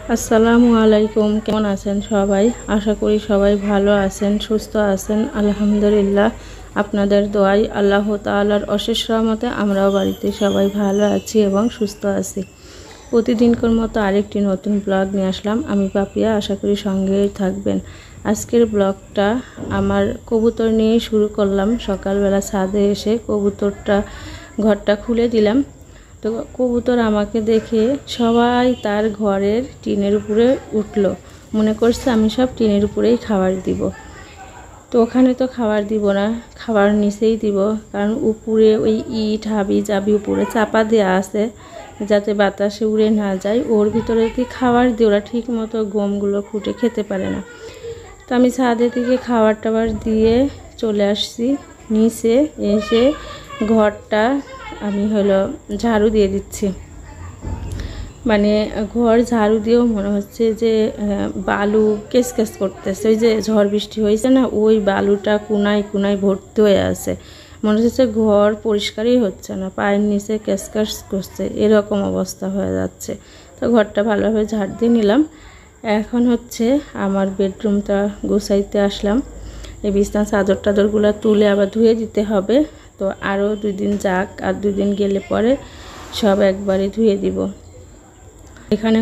আসসালামু আলাইকুম। কেমন আছেন সবাই? আশা করি সবাই ভালো আছেন, সুস্থ আছেন। আলহামদুলিল্লাহ, আপনাদের দোয়ায় আল্লাহ তাআলার অশেষ রহমতে আমরাও বাড়িতে সবাই ভালো আছি এবং সুস্থ আছি। প্রতিদিনকার মতো আরেকটি নতুন ব্লগ নিয়ে আসলাম। আমি পাপিয়া, আশা করি সঙ্গেই থাকবেন। আজকের ব্লগটা আমার কবুতর নিয়ে শুরু করলাম। সকালবেলা ছাদে এসে ঘরটা খুলে দিলাম। তো কবুতর আমাকে দেখে সবাই তার ঘরের টিনের উপরে উঠলো, মনে করছে আমি সব টিনের উপরেই খাবার দিব। তো ওখানে তো খাবার দিব না, খাবার নিচেই দিব, কারণ উপরে ওই ইট হাবি জাবি উপরে চাপা দেওয়া আছে যাতে বাতাসে উড়ে না যায়। ওর ভিতরে কি খাবার দিয়ে ওরা ঠিক মতো গমগুলো ফুটে খেতে পারে না। তো আমি ছাদে থেকে খাবার টাবার দিয়ে চলে আসছি নিচে। এসে ঘরটা আমি ঝাড়ু দিয়ে দিচ্ছি। মানে ঘর ঝাড়ু দিয়েও মনে হচ্ছে যে বালু কেসকেস করতেছে। ওই যে ঝড় বৃষ্টি হয়েছে না, ওই বালুটা কোনায় কোনায় ভর্তি হয়ে আছে। মনে হচ্ছে ঘর পরিষ্কারই হচ্ছে না, পায়ের নিচে কেসকেস করছে, এরকম অবস্থা হয়ে যাচ্ছে। তো ঘরটা ভালোভাবে ঝাড় দিয়ে নিলাম। এখন আমার বেডরুমটা গুছাইতে আসলাম। এই বিছনা চাদর টাদরগুলো তুলে আবার ধুয়ে দিতে হবে। তো আরও 2 দিন যাক, আর 2 দিন গেলে পরে সব একবারে ধুয়ে দিব। এখানে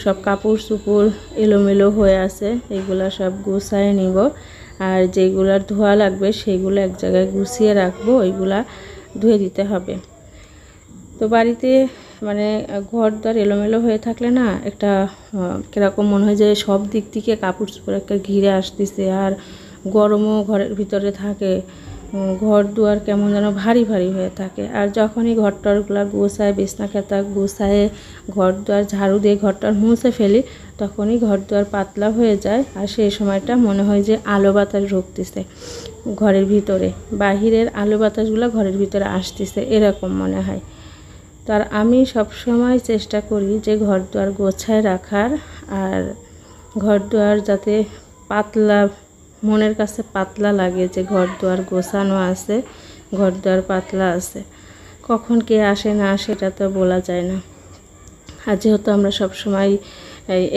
সব কাপড় চোপড় এলোমেলো হয়ে আছে, এগুলা সব গুছায় নিব। আর যেগুলা ধোয়া লাগবে সেগুলো এক জায়গায় গুছিয়ে রাখবো, ওইগুলা ধুয়ে দিতে হবে। তো বাড়িতে মানে ঘর দ্বার এলোমেলো হয়ে থাকলে না একটা কীরকম মনে হয় যে সব দিক থেকে কাপড় চোপড় একটা ঘিরে আসতেছে, আর গরমও ঘরের ভিতরে থাকে, ঘর দুয়ার কেমন যেন ভারী ভারী হয়ে থাকে। আর যখনই ঘরটারগুলা গোছায়, বিছনা খেতা গোছায়, ঘর দুয়ার ঝাড়ু দিয়ে ঘরটার মুছে ফেলি, তখনই ঘর দুয়ার পাতলা হয়ে যায়। আর সেই সময়টা মনে হয় যে আলো বাতাস ঢুকতেছে ঘরের ভিতরে, বাহিরের আলো বাতাসগুলো ঘরের ভিতরে আসতেছে, এরকম মনে হয়। তার আমি সব সময় চেষ্টা করি যে ঘর দুয়ার গোছায় রাখার, আর ঘর দুয়ার যাতে পাতলা, মনের কাছে পাতলা লাগে যে ঘর দুয়ার গোছানো আছে, ঘর দুয়ার পাতলা আছে। কখন কে আসে না আসে এটা তো বলা যায় না। আর যেহেতু আমরা সব সময়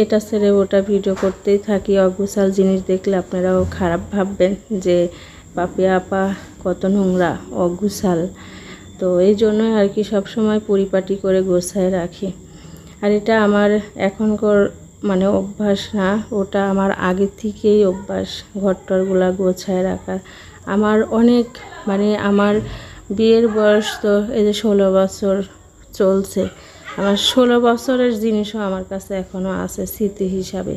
এটা ছেড়ে ওটা ভিডিও করতেই থাকি, অগোছাল জিনিস দেখলে আপনারাও খারাপ ভাববেন যে পাপিয়া আপা কত নোংরা অগোছাল। তো এই জন্যই আর কি সবসময় পরিপাটি করে গোছায় রাখি। আর এটা আমার এখনকার মানে অভ্যাস না, ওটা আমার আগে থেকেই অভ্যাস ঘরটরগুলা গোছায় রাখার। আমার অনেক আমার বিয়ের বয়স তো এই যে 16 বছর চলছে। আমার 16 বছরের জিনিসও আমার কাছে এখনও আছে স্মৃতি হিসাবে।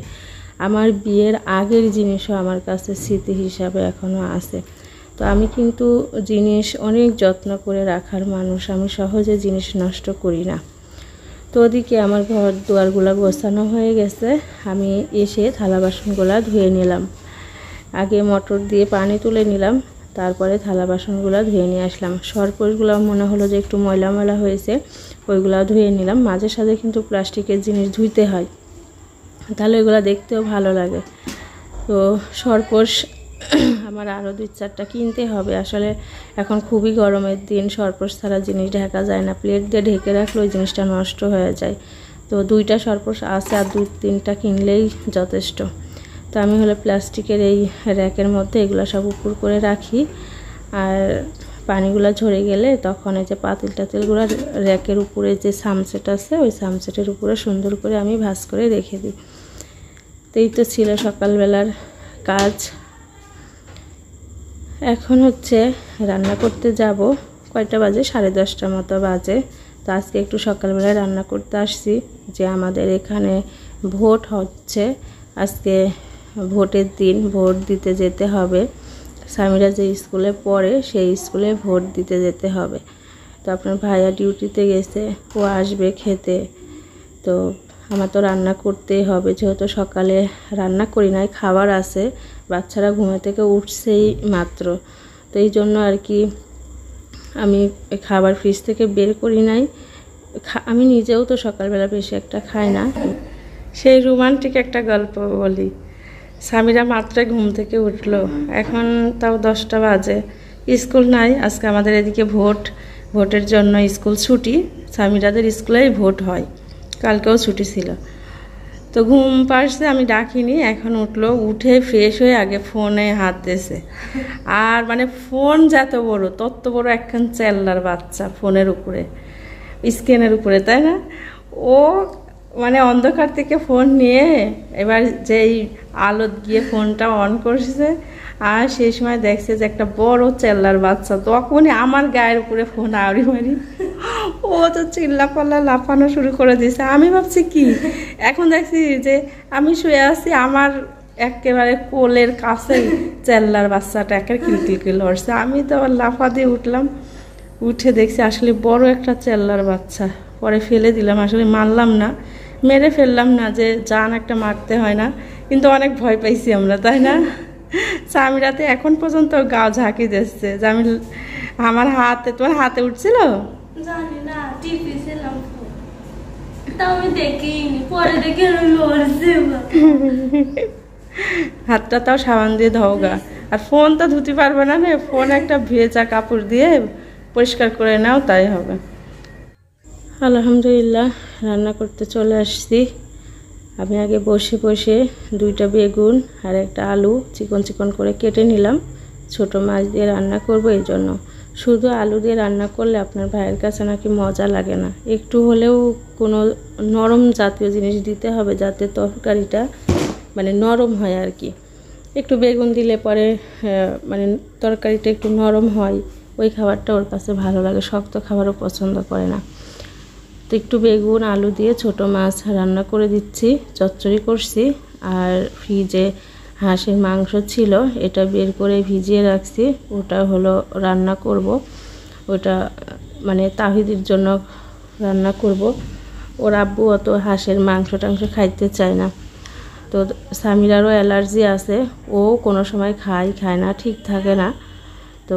আমার বিয়ের আগের জিনিসও আমার কাছে স্মৃতি হিসাবে এখনও আছে। তো আমি কিন্তু জিনিস অনেক যত্ন করে রাখার মানুষ, আমি সহজে জিনিস নষ্ট করি না। তো ওদিকে আমার ঘর দুয়ারগুলো গোছানো হয়ে গেছে। আমি এসে থালা বাসনগুলো ধুয়ে নিলাম। আগে মোটর দিয়ে পানি তুলে নিলাম, তারপরে থালা বাসনগুলো ধুয়ে নিয়ে আসলাম। সরপোশগুলো মনে হলো যে একটু ময়লা ময়লা হয়েছে, ওইগুলো ধুয়ে নিলাম। মাঝে সাঝে কিন্তু প্লাস্টিকের জিনিস ধুইতে হয়, তাহলে ওইগুলো দেখতেও ভালো লাগে। তো সরপোশ আমার আরও 2-4টা কিনতে হবে। আসলে এখন খুবই গরমের দিন, সরপোশ ছাড়া জিনিস ঢাকা যায় না। প্লেট দিয়ে ঢেকে রাখলে ওই জিনিসটা নষ্ট হয়ে যায়। তো 2টা সরপোশ আছে, আর 2-3টা কিনলেই যথেষ্ট। তো আমি প্লাস্টিকের এই র্যাকের মধ্যে এগুলো সব উপর করে রাখি। আর পানিগুলো ঝরে গেলে তখন এই যে পাতিল টাতিলগুলো র্যাকের উপরে যে সামসেট আছে, ওই সামসেটের উপরে সুন্দর করে আমি ভাঁজ করে রেখে দিই। তো এই তো ছিল সকালবেলার কাজ। এখন রান্না করতে যাব। কয়টা বাজে? 10:30 মতো বাজে। তো আজকে একটু সকালবেলায় রান্না করতে আসছি, যে আমাদের এখানে ভোট হচ্ছে। আজকে ভোটের দিন, ভোট দিতে যেতে হবে। সামিরা যে স্কুলে পড়ে সেই স্কুলে ভোট দিতে যেতে হবে। তো আপনার ভাইয়া ডিউটিতে গেছে, ও আসবে খেতে। তো আমার তো রান্না করতেই হবে, যেহেতু সকালে রান্না করি নাই, খাবার আছে। বাচ্চারা ঘুমে থেকে উঠছেই মাত্র, তো এই জন্য আর কি আমি খাবার ফ্রিজ থেকে বের করি নাই। আমি নিজেও তো সকালবেলা বেশি একটা খাই না। সেই রোমান্টিক একটা গল্প বলি। সামিরা মাত্রই ঘুম থেকে উঠলো, এখন তাও 10টা বাজে। স্কুল নাই আজকে আমাদের এদিকে, ভোটের জন্য স্কুল ছুটি। সামিরাদের স্কুলেই ভোট হয়, কালকেও ছুটি ছিল। তো ঘুম পাড়ছে, আমি ডাকিনি, এখন উঠলো, উঠে ফ্রেশ হয়ে আগে ফোনে হাত দিয়েছে। আর মানে ফোন যত বড় তত বড় একখান চেল্লার বাচ্চা ফোনের উপরে, স্ক্রিনের উপরে, তাই না? ও মানে অন্ধকার থেকে ফোন নিয়ে এবার যেই আলো গিয়ে ফোনটা অন করছে, আর সেই সময় দেখছে যে একটা বড় চেল্লার বাচ্চা, তখনই আমার গায়ের উপরে ফোন আউড়ি মারি। ও তো চিল্লাপাল্লা লাফানো শুরু করে দিয়েছে। আমি ভাবছি কি, এখন দেখছি যে আমি শুয়ে আছি, আমার একেবারে কোলের কাছে চেল্লার বাচ্চাটা একেবারে কিলকিল লড়ছে। আমি তো আবার লাফা দিয়ে উঠলাম, উঠে দেখছি আসলে বড় একটা চেল্লার বাচ্চা। পরে ফেলে দিলাম, আসলে মারলাম না, মেরে ফেললাম না, যে জান একটা মারতে হয় না, কিন্তু অনেক ভয় পাইছি আমরা, তাই না? চামিরাতে এখন পর্যন্ত গাও ঝাঁকি দিচ্ছে যে আমি, আমার হাতে, তোমার হাতে উঠছিল, জানি না, টিভি ছিলাম তাও আমি দেখিনি, পরে দেখে লড়ছে। হাতটা তাও সাবান দিয়ে ধোগা, আর ফোন তো ধুতে পারবে না, ফোন একটা ভেজা কাপড় দিয়ে পরিষ্কার করে নাও, তাই হবে। আলহামদুলিল্লাহ, রান্না করতে চলে আসছি। আমি আগে বসে বসে 2টা বেগুন আর একটা আলু চিকন চিকন করে কেটে নিলাম। ছোট মাছ দিয়ে রান্না করব, এই জন্য। শুধু আলু দিয়ে রান্না করলে আপনার ভাইয়ের কাছে নাকি মজা লাগে না, একটু হলেও কোনো নরম জাতীয় জিনিস দিতে হবে, যাতে তরকারিটা মানে নরম হয় আর কি। একটু বেগুন দিলে পরে মানে তরকারিটা একটু নরম হয়, ওই খাবারটা ওর কাছে ভালো লাগে, শক্ত খাবারও পছন্দ করে না। তো একটু বেগুন আলু দিয়ে ছোট মাছ রান্না করে দিচ্ছি, চচ্চড়ি করছি। আর ফ্রিজে হাঁসের মাংস ছিল, এটা বের করে ভিজিয়ে রাখছি, ওটা হলো রান্না করব। ওটা মানে তাহিদের জন্য রান্না করব। ওর আব্বু অত হাঁসের মাংস টাংস খাইতে চায় না, তো সামিরারও অ্যালার্জি আছে, ও কোনো সময় খায় না, ঠিক থাকে না। তো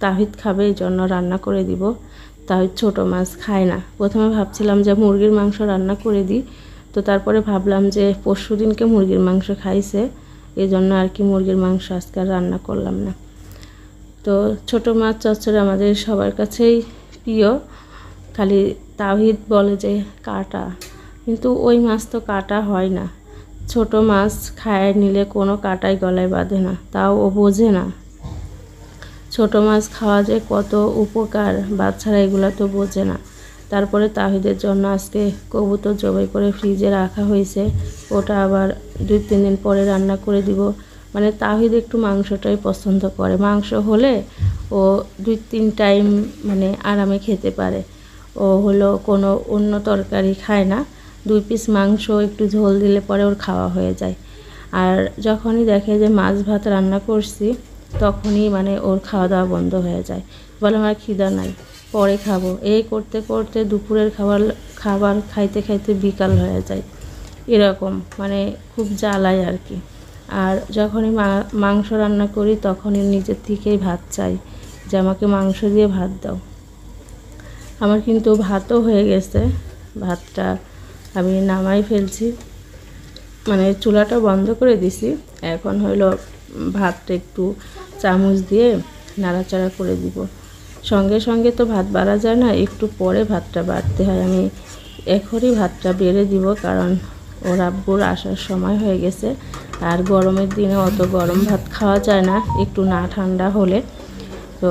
তাহিদ খাবে, এই জন্য রান্না করে দিব। তাহিদ ছোট মাছ খায় না। প্রথমে ভাবছিলাম যে মুরগির মাংস রান্না করে দিই, তো তারপরে ভাবলাম যে পরশুদিনকে মুরগির মাংস খাইছে, এই জন্য আর কি মুরগির মাংস আজকে আর রান্না করলাম না। তো ছোট মাছ চচ্চড়ি আমাদের সবার কাছেই প্রিয়, খালি তাহিদ বলে যে কাটা, কিন্তু ওই মাছ তো কাটা হয় না। ছোট মাছ খায় নিলে কোনো কাটাই গলায় বাঁধে না, তাও ও বোঝে না ছোট মাছ খাওয়া যে কত উপকার, বাচ্চারা এগুলো তো বোঝে না। তারপরে তাহিদের জন্য আজকে কবুতর জবাই করে ফ্রিজে রাখা হয়েছে, ওটা আবার 2-3 দিন পরে রান্না করে দিব। মানে তাহিদ একটু মাংসটাই পছন্দ করে, মাংস হলে ও 2-3 টাইম মানে আরামে খেতে পারে। ও হলো কোনো অন্য তরকারি খায় না, 2 পিস মাংস একটু ঝোল দিলে পরে ওর খাওয়া হয়ে যায়। আর যখনই দেখে যে মাছ ভাত রান্না করছি, তখনই মানে ওর খাওয়া দাওয়া বন্ধ হয়ে যায়, বলে আমার খিদা নাই, পরে খাবো। এই করতে করতে দুপুরের খাবার খাইতে খাইতে বিকাল হয়ে যায়, এরকম মানে খুব জ্বালায় আর কি। আর যখনই মাংস রান্না করি, তখনই নিজের থেকেই ভাত চাই যে আমাকে মাংস দিয়ে ভাত দাও। আমার কিন্তু ভাতও হয়ে গেছে, ভাতটা আমি নামাই ফেলছি, মানে চুলাটা বন্ধ করে দিছি। এখন হলো ভাতটা একটু চামচ দিয়ে নাড়াচাড়া করে দিব। সঙ্গে সঙ্গে তো ভাত বাড়া যায় না, একটু পরে ভাতটা বাড়তে হয়। আমি এখনই ভাতটা বেড়ে দিব, কারণ ওর আব্বুর আসার সময় হয়ে গেছে। আর গরমের দিনে অত গরম ভাত খাওয়া যায় না, একটু না ঠান্ডা হলে। তো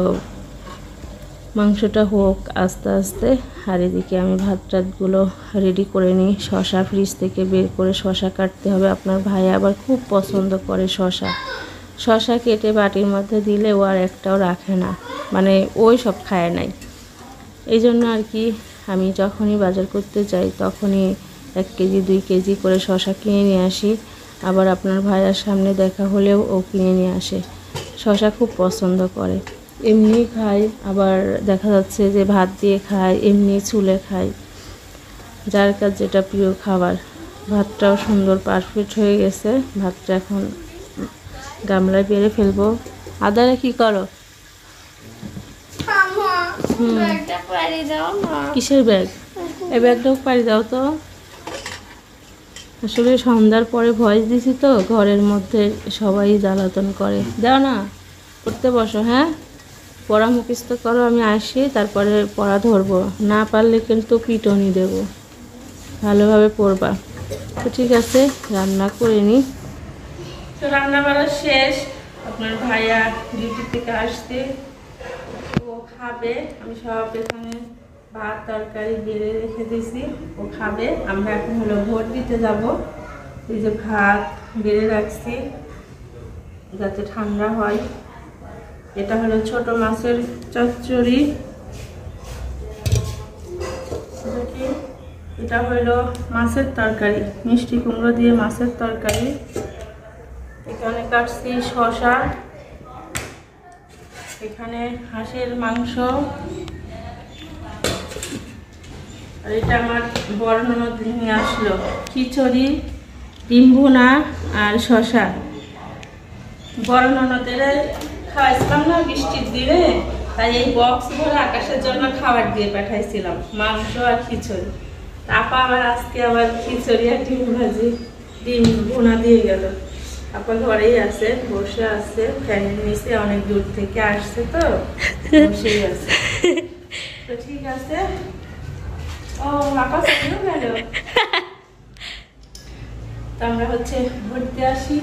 মাংসটা হোক আস্তে আস্তে, আর এদিকে আমি ভাত টাতগুলো রেডি করে নিই। শসা ফ্রিজ থেকে বের করে শসা কাটতে হবে, আপনার ভাই আবার খুব পছন্দ করে শসা কেটে বাটির মধ্যে দিলে ও আর একটাও রাখে না, মানে ওই সব খায় নাই। এই জন্য আর কি আমি যখনই বাজার করতে যাই, তখনই 1 কেজি 2 কেজি করে শসা কিনে নিয়ে আসি। আবার আপনার ভাইয়ের সামনে দেখা হলেও ও কিনে নিয়ে আসে, শসা খুব পছন্দ করে। এমনি খায়, আবার দেখা যাচ্ছে যে ভাত দিয়ে খায়, এমনি চুলে খায়, যার কাছে যেটা প্রিয় খাবার। ভাতটাও সুন্দর পারফেক্ট হয়ে গেছে, ভাতটা এখন গামলায় বেড়ে ফেলবো। আদারে কি করো? কিসের ব্যাগ? এই ব্যাগটাও পাড়ি দাও তো। আসলে সন্ধ্যার পরে ভয়েস দিছি তো, ঘরের মধ্যে সবাই জ্বালাতন করে। দাও না, পড়তে বসো। হ্যাঁ, পড়া মুখস্থ করো, আমি আসি তারপরে পড়া ধরবো, না পারলে কিন্তু পিটনি দেব। ভালোভাবে পড়বা, তো ঠিক আছে, রান্না করে নিই। তো রান্না করা শেষ। আপনার ভাইয়া ডিউটি থেকে আসতে, ও খাবে। আমি সব এখানে ভাত তরকারি বেড়ে রেখে দিয়েছি, ও খাবে। আমরা এখন হলো ভোট দিতে যাব। এই যে ভাত বেড়ে রাখছি যাতে ঠান্ডা হয়। এটা হলো ছোট মাছের চচ্চড়ি, এটা হলো মাছের তরকারি, মিষ্টি কুমড়ো দিয়ে মাছের তরকারি। এখানে কাটছি শসা, এখানে হাঁসের মাংস, আর এটা আমার বড় ননদ নিয়ে আসলো খিচুড়ি, ডিম ভুনা আর শসা। বড় ননদের খাওয়াইছিলাম না বৃষ্টির দিনে, তাই এই বক্স ভরে আকাশের জন্য খাবার দিয়ে পাঠাইছিলাম, মাংস আর খিচুড়ি। আপা আবার আজকে আবার খিচুড়ি আর ডিম ভাজি ডিম ভুনা দিয়ে গেল। আপা ঘরেই আছে, বসে আছে ফ্যানের নিচে, অনেক দূর থেকে আসছে তো বসেই আছে। তো ঠিক আছে। ও আপা চলেও গেল। তো আমরা হচ্ছে ঘুরতে আসি।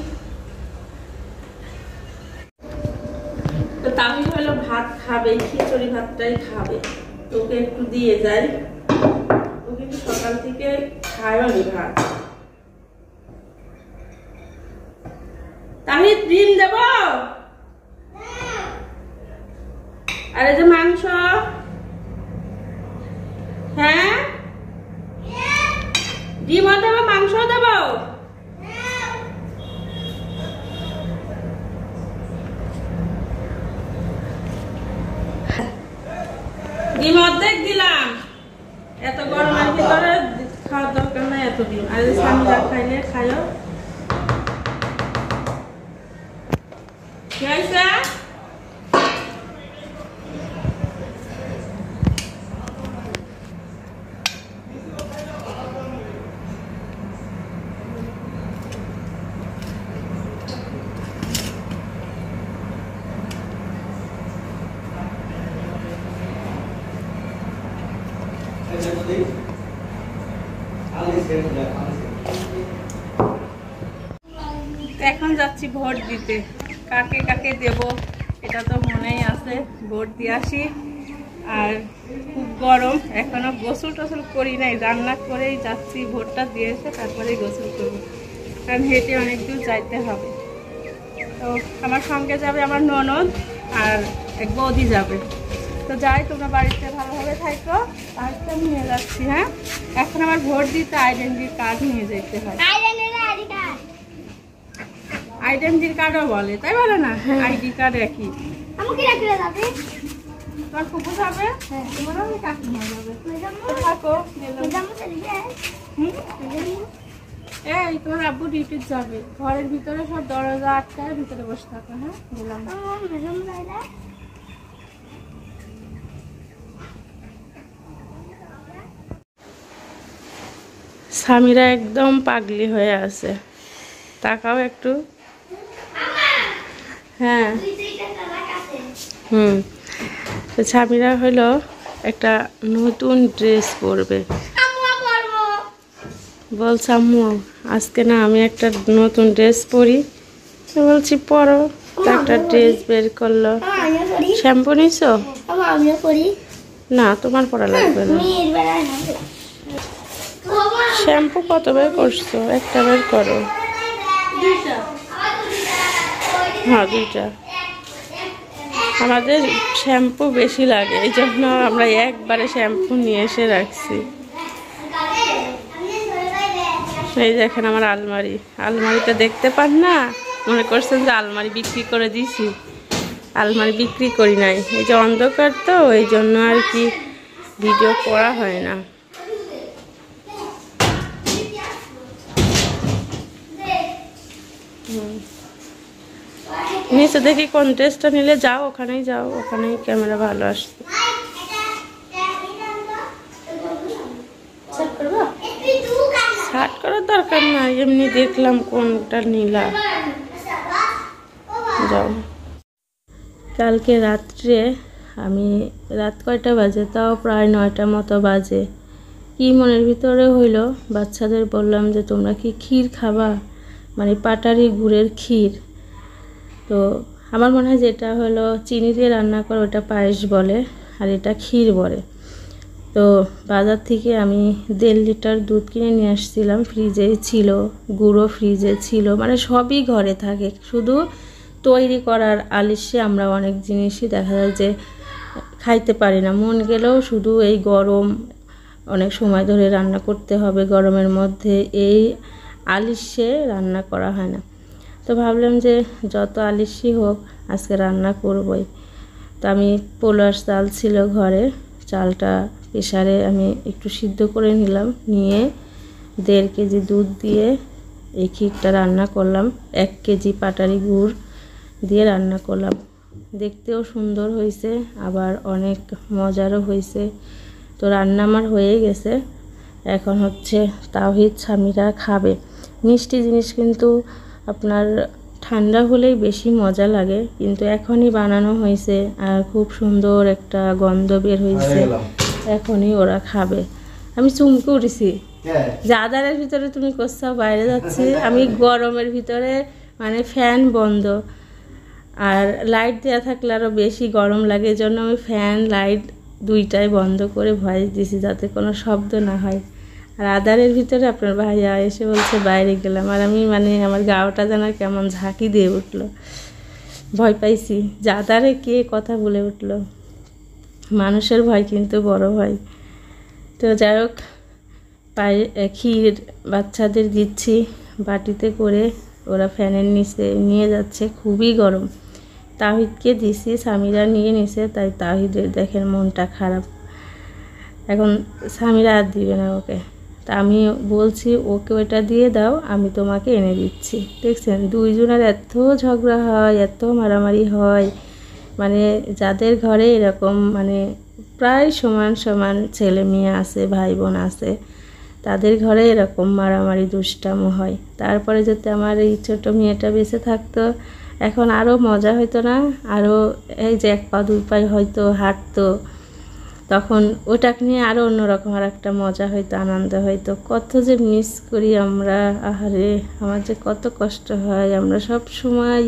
তো তামিল হলো ভাত খাবে, খিচুড়ি ভাতটাই খাবে, তোকে একটু দিয়ে যাই। ও কিন্তু সকাল থেকে খায়নি ভাত। তামিল ডিম দেব, আর এই যে মাংস। হ্যাঁ, ডিমও দেবো, মাংস দেবো। ডিম অর্ধেক দিলাম, এত গরমের ভিতরে খাওয়ার দরকার নাই এত ডিম। আর সামিরা খাইলে খাইও। কি হয়েছে? এখন যাচ্ছি ভোট দিতে। কাকে কাকে দেব এটা তো মনেই আছে, ভোট দিয়ে আসি। আর খুব গরম, এখনো গোসল টোসল করি নাই, রান্না করেই যাচ্ছি। ভোটটা দিয়ে এসে তারপরেই গোসল করবো, কারণ হেঁটে অনেক দূর যাইতে হবে। তো আমার সঙ্গে যাবে আমার ননদ আর এক বৌদি যাবে। তো যাই, তোমরা বাড়িতে ভালোভাবে থাকো। আজকে আমি নিয়ে যাচ্ছি। হ্যাঁ, এখন আমার ভোট দিতে আইডেন্টি কার্ড নিয়ে যেতে হয়। আইডেন্টি কার্ডও বলে, তাই বলে না? আইডি কার্ড একই। তোমার ফুপু যাবে, তোমার কাকিমা যাবে। থাকো, এই তোমার আব্বু ডিউটি যাবে। ঘরের ভিতরে সব দরজা আটকায়, ভিতরে বসে থাকো। হ্যাঁ, বললাম। সামিরা একদম পাগলি হয়ে আছে, তাকাও একটু। হ্যাঁ, তো সামিরা হলো একটা নতুন ড্রেস পরবে। বলছে আম্মু আজকে না আমি একটা নতুন ড্রেস পরি। বলছি পরো। একটা ড্রেস বের করলো। শ্যাম্পু নিছো? না, তোমার পরা লাগবে না। শ্যাম্পু কত বের করছো? একটা বের করো। হ্যাঁ, 2টা। আমাদের শ্যাম্পু বেশি লাগে, এই জন্য আমরা একবারে শ্যাম্পু নিয়ে এসে রাখছি। এই দেখেন আমার আলমারি। আলমারিটা দেখতে পান না? মনে করছেন যে আলমারি বিক্রি করে দিয়েছি। আলমারি বিক্রি করি নাই, এই যে অন্ধকার তো, এই জন্য আর কি ভিডিও করা হয় না। নিচে দেখি কোন ড্রেসটা নিলে যাও, ওখানেই যাও, ওখানেই ক্যামেরা ভালো আসছে। শার্ট করার দরকার নাই, এমনি দেখলাম কোনটা নিলা। যাও। কালকে রাত্রে আমি রাত কয়টা বাজে, তাও প্রায় 9টা মতো বাজে, কি মনের ভিতরে হইলো, বাচ্চাদের বললাম যে তোমরা কি ক্ষীর খাবা, মানে পাটারি গুড়ের ক্ষীর। তো আমার মনে হয় যেটা হলো চিনি দিয়ে রান্না করে ওটা পায়েস বলে, আর এটা ক্ষীর বলে। তো বাজার থেকে আমি 1.5 লিটার দুধ কিনে নিয়ে আসছিলাম, ফ্রিজেই ছিল, গুঁড়ো ফ্রিজে ছিল, মানে সবই ঘরে থাকে, শুধু তৈরি করার আলস্যে আমরা অনেক জিনিসই দেখা যায় যে খাইতে পারি না, মন গেলেও শুধু এই গরম অনেক সময় ধরে রান্না করতে হবে গরমের মধ্যে, এই আলস্যে রান্না করা হয় না। তো ভাবলাম যে যত আলস্যই হোক আজকে রান্না করবই। তো আমি পোলার চাল ছিল ঘরে, চালটা প্রেসারে আমি একটু সিদ্ধ করে নিলাম, নিয়ে 1.5 কেজি দুধ দিয়ে এই ক্ষীরটা রান্না করলাম। 1 কেজি পাটারি গুড় দিয়ে রান্না করলাম। দেখতেও সুন্দর হয়েছে, আবার অনেক মজারও হয়েছে। তো রান্না আমার হয়ে গেছে, এখন হচ্ছে তাওহিদ সামিরা খাবে। মিষ্টি জিনিস কিন্তু আপনার ঠান্ডা হলেই বেশি মজা লাগে, কিন্তু এখনই বানানো হয়েছে আর খুব সুন্দর একটা গন্ধ বের হয়েছে, এখনই ওরা খাবে। আমি চুমকে উঠেছি যে আদারের ভিতরে তুমি কোথাও বাইরে যাচ্ছি, আমি গরমের ভিতরে মানে ফ্যান বন্ধ, আর লাইট দেওয়া থাকলে আরও বেশি গরম লাগে, এই জন্য আমি ফ্যান লাইট দুইটাই বন্ধ করে ভয়েস দিছি যাতে কোনো শব্দ না হয়। আর আদারের ভিতরে আপনার ভাইয়া এসে বলছে বাইরে গেলাম, আর আমি মানে আমার গাওটা যেন কেমন ঝাঁকি দিয়ে উঠলো, ভয় পাইছি যে আদারে কে কথা বলে উঠলো। মানুষের ভয় কিন্তু বড় ভয়। তো যাই হোক, ক্ষীর বাচ্চাদের দিচ্ছি বাটিতে করে, ওরা ফ্যানের নিচে নিয়ে যাচ্ছে, খুবই গরম। তাহিদকে দিছি, সামিরা নিয়ে নিছে, তাই তাহিদের দেখেন মনটা খারাপ। এখন সামিরা আর দিবে না ওকে, তা আমি বলছি ওকে ওটা দিয়ে দাও, আমি তোমাকে এনে দিচ্ছি। দেখছেন দুইজনের এত ঝগড়া হয়, এত মারামারি হয়, মানে যাদের ঘরে এরকম মানে প্রায় সমান সমান ছেলে মেয়ে আছে, ভাই বোন আছে, তাদের ঘরে এরকম মারামারি দুষ্টামো হয়। তারপরে যদি আমার এই ছোটো মেয়েটা বেঁচে থাকতো, এখন আরও মজা হইতো না? আরও এই যে 1 পা 2 পায়ে হয়তো হাঁটতো, তখন ওটাকে নিয়ে আরও অন্যরকম আর একটা মজা হইতো, আনন্দ হইতো। কত যে মিস করি আমরা, আহারে আমার যে কত কষ্ট হয়। আমরা সব সময়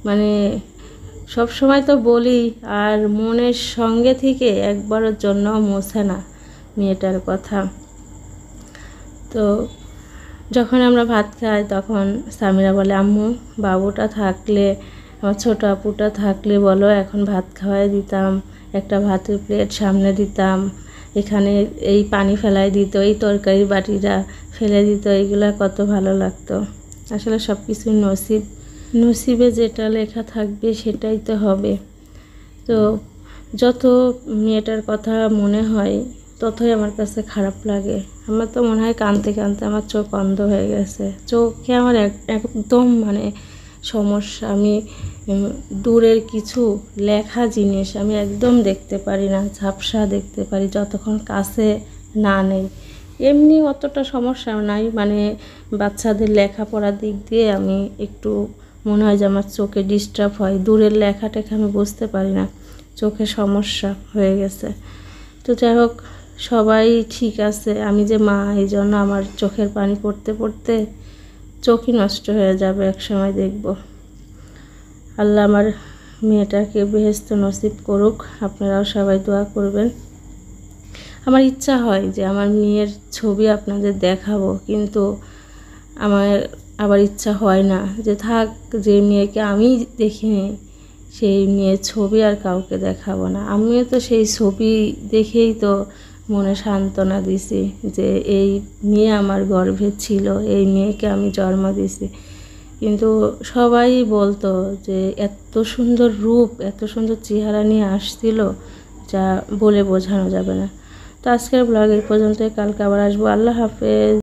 মানে সব সময় তো বলি, আর মনের সঙ্গে থেকে একবারের জন্য মোছে না মেয়েটার কথা। তো যখন আমরা ভাত খাই তখন সামিরা বলে, আম্মু বাবুটা থাকলে, আমার ছোটো আপুটা থাকলে বলো এখন ভাত খাওয়াই দিতাম, একটা ভাতের প্লেট সামনে দিতাম, এখানে এই পানি ফেলাই দিত, এই তরকারির বাটিটা ফেলে দিত, এইগুলা কত ভালো লাগতো। আসলে সব কিছু নসিবে যেটা লেখা থাকবে সেটাই তো হবে। তো যত মেয়েটার কথা মনে হয় ততই আমার কাছে খারাপ লাগে। আমার তো মনে হয় কাঁদতে কাঁদতে আমার চোখ অন্ধ হয়ে গেছে, চোখে আমার একদম মানে সমস্যা। আমি দূরের কিছু লেখা জিনিস আমি একদম দেখতে পারি না, ঝাপসা দেখতে পারি যতক্ষণ কাছে না নেই। এমনি অতটা সমস্যা নাই, মানে বাচ্চাদের লেখাপড়ার দিক দিয়ে আমি একটু মনে হয় যে আমার চোখে ডিস্টার্ব হয়, দূরের লেখাটাকে আমি বুঝতে পারি না, চোখে সমস্যা হয়ে গেছে। তো যাই হোক, সবাই ঠিক আছে, আমি যে মা এই জন্য আমার চোখের পানি পড়তে পড়তে চোখই নষ্ট হয়ে যাবে এক সময় দেখব। আল্লাহ আমার মেয়েটাকে বেহেশত নসিব করুক, আপনারাও সবাই দোয়া করবেন। আমার ইচ্ছা হয় যে আমার মেয়ের ছবি আপনাদের দেখাবো, কিন্তু আমার আবার ইচ্ছা হয় না যে থাক, যে মেয়েকে আমি দেখিনি সেই মেয়ের ছবি আর কাউকে দেখাবো না। আমিও তো সেই ছবি দেখেই তো মনে সান্ত্বনা দিছি যে এই মেয়ে আমার গর্ভে ছিল, এই মেয়েকে আমি জন্ম দিছি। কিন্তু সবাই বলতো যে এত সুন্দর রূপ, এত সুন্দর চেহারা নিয়ে আসছিল, যা বলে বোঝানো যাবে না। তো আজকের ব্লগ এই পর্যন্তই, কালকে আবার আসবো। আল্লাহ হাফেজ।